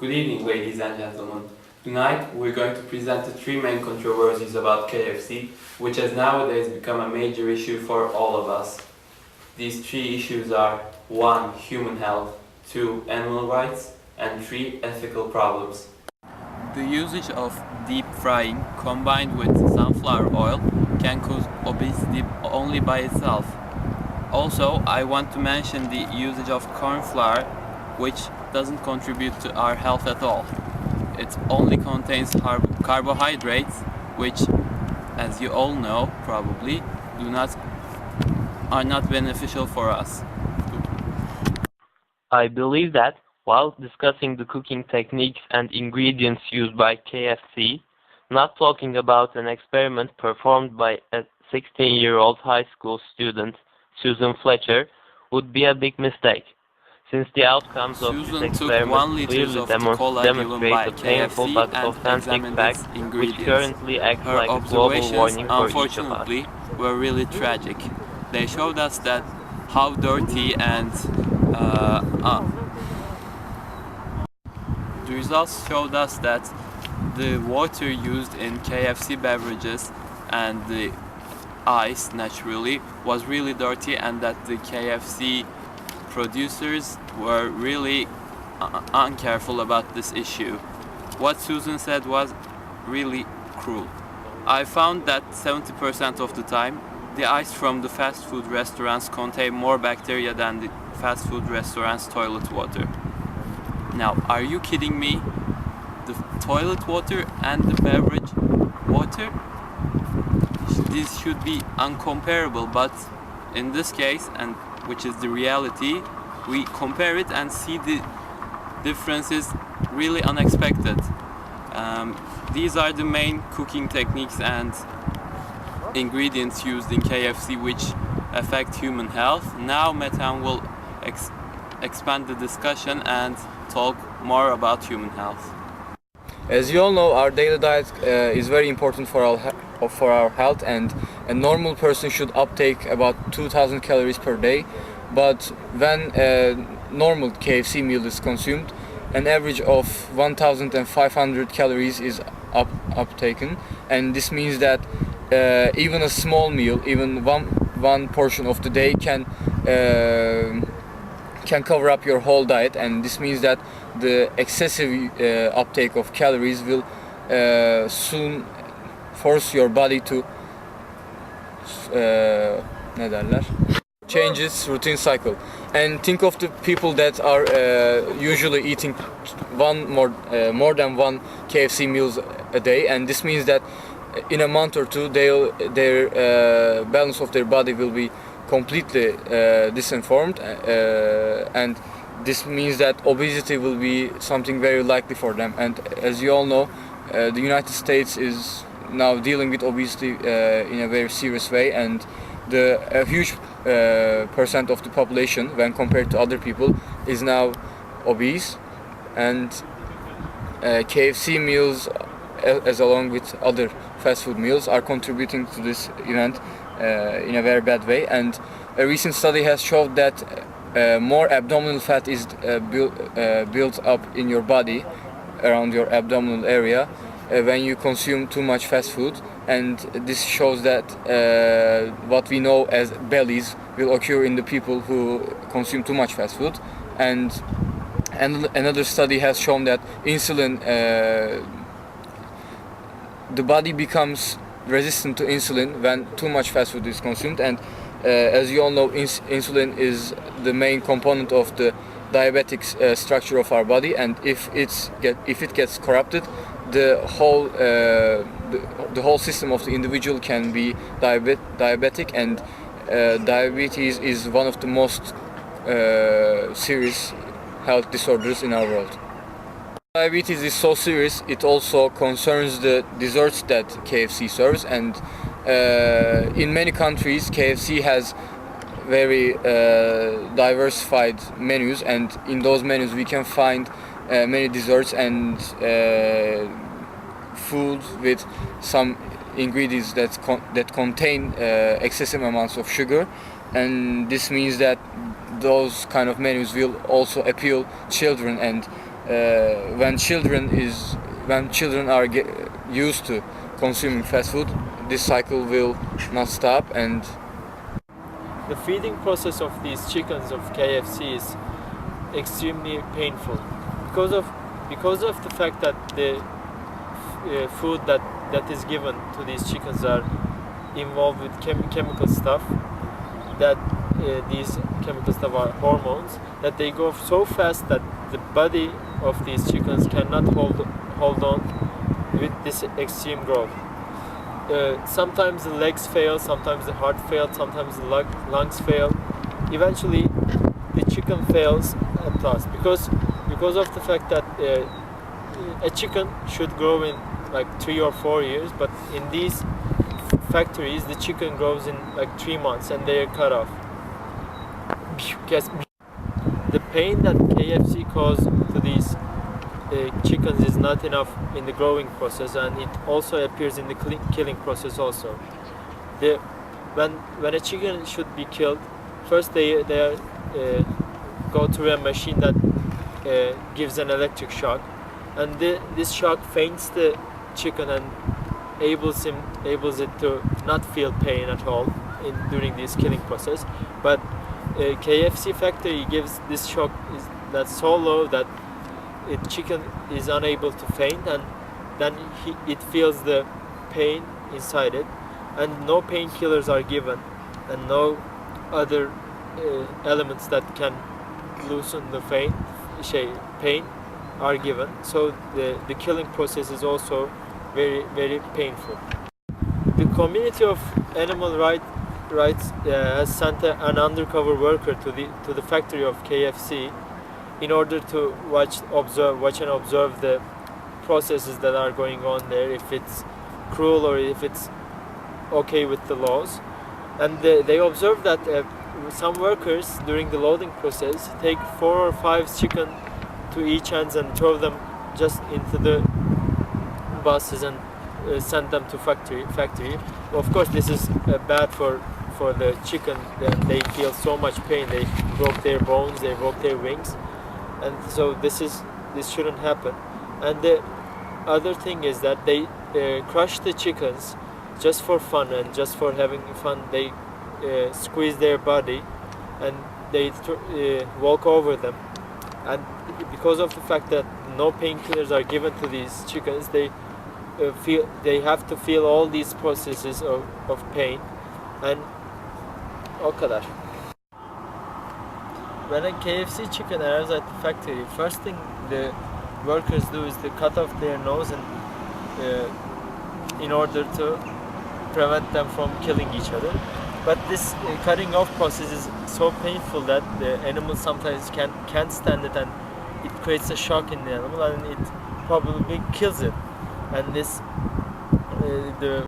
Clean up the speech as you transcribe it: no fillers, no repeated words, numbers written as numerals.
Good evening, ladies and gentlemen. Tonight we're going to present the three main controversies about KFC, which has nowadays become a major issue for all of us. These three issues are 1. Human health, 2. Animal rights, and 3. Ethical problems. The usage of deep frying combined with sunflower oil can cause obesity only by itself. Also, I want to mention the usage of corn flour, which doesn't contribute to our health at all. It only contains carbohydrates, which, as you all know probably, are not beneficial for us. I believe that while discussing the cooking techniques and ingredients used by KFC, not talking about an experiment performed by a 16-year-old high school student, Susan Fletcher, would be a big mistake, since the outcomes of this experiment clearly demonstrate a painful but authentic fact which currently acts like a global warning for each of us. Unfortunately, were really tragic. They showed us that how dirty and the results showed us that the water used in KFC beverages and the ice naturally was really dirty, and that the KFC producers were really uncareful about this issue. What Susan said was really cruel. I found that 70% of the time the ice from the fast food restaurants contain more bacteria than the fast food restaurants' toilet water. Now, are you kidding me? The toilet water and the beverage water? These should be uncomparable, but in this case, and which is the reality, we compare it and see the differences really unexpected. These are the main cooking techniques and ingredients used in KFC which affect human health. Now Metehan will expand the discussion and talk more about human health. As you all know, our daily diet is very important for our health, and a normal person should uptake about 2000 calories per day. But when a normal KFC meal is consumed, an average of 1500 calories is uptaken, and this means that even a small meal, even one portion of the day can cover up your whole diet, and this means that the excessive uptake of calories will soon force your body to change its routine cycle. And think of the people that are usually eating more than one KFC meals a day, and this means that in a month or two their balance of their body will be completely disinformed, and this means that obesity will be something very likely for them. And as you all know, the United States is now dealing with obesity in a very serious way, and a huge percent of the population, when compared to other people, is now obese. And KFC meals, as along with other fast food meals, are contributing to this event in a very bad way. And a recent study has shown that more abdominal fat is built up in your body around your abdominal area when you consume too much fast food, and this shows that what we know as bellies will occur in the people who consume too much fast food. And another study has shown that insulin, the body becomes resistant to insulin when too much fast food is consumed. And as you all know, insulin is the main component of the diabetic structure of our body, and if it gets corrupted, the whole system of the individual can be diabetic, and diabetes is one of the most serious health disorders in our world. Diabetes is so serious, it also concerns the desserts that KFC serves, and in many countries KFC has very diversified menus, and in those menus we can find many desserts and food with some ingredients that contain excessive amounts of sugar, and this means that those kind of menus will also appeal children, and when children are used to consuming fast food, this cycle will not stop. And the feeding process of these chickens of KFC is extremely painful because of the fact that the food that is given to these chickens are involved with chemical stuff, that these chemical stuff are hormones, that they go so fast that the body of these chickens cannot hold on with this extreme growth. Sometimes the legs fail, sometimes the heart fails, sometimes the lungs fail. Eventually the chicken fails at last because of the fact that a chicken should grow in like 3 or 4 years, but in these factories the chicken grows in like 3 months and they are cut off. The pain that KFC caused to these chickens is not enough in the growing process, and it also appears in the killing process also. When a chicken should be killed, first they go through a machine that gives an electric shock, and this shock faints the chicken and enables it to not feel pain at all during this killing process. But KFC factory gives this shock that's so low that chicken is unable to faint, and then it feels the pain inside it, and no painkillers are given, and no other elements that can loosen the pain are given. So the killing process is also very, very painful. The community of animal rights has sent an undercover worker to the factory of KFC in order to watch and observe the processes that are going on there, if it's cruel or if it's okay with the laws. And they observed that some workers during the loading process take 4 or 5 chicken to each hands and throw them just into the buses and send them to factory. Of course, this is bad for the chicken. They feel so much pain. They broke their bones, they broke their wings, and so this shouldn't happen. And the other thing is that they crush the chickens just for fun and just for having fun. They squeeze their body and they walk over them, and because of the fact that no painkillers are given to these chickens, they have to feel all these processes of pain, and o kadar. When a KFC chicken arrives at the factory, first thing the workers do is to cut off their nose and in order to prevent them from killing each other. But this cutting off process is so painful that the animal sometimes can't stand it, and it creates a shock in the animal, and it probably kills it. And the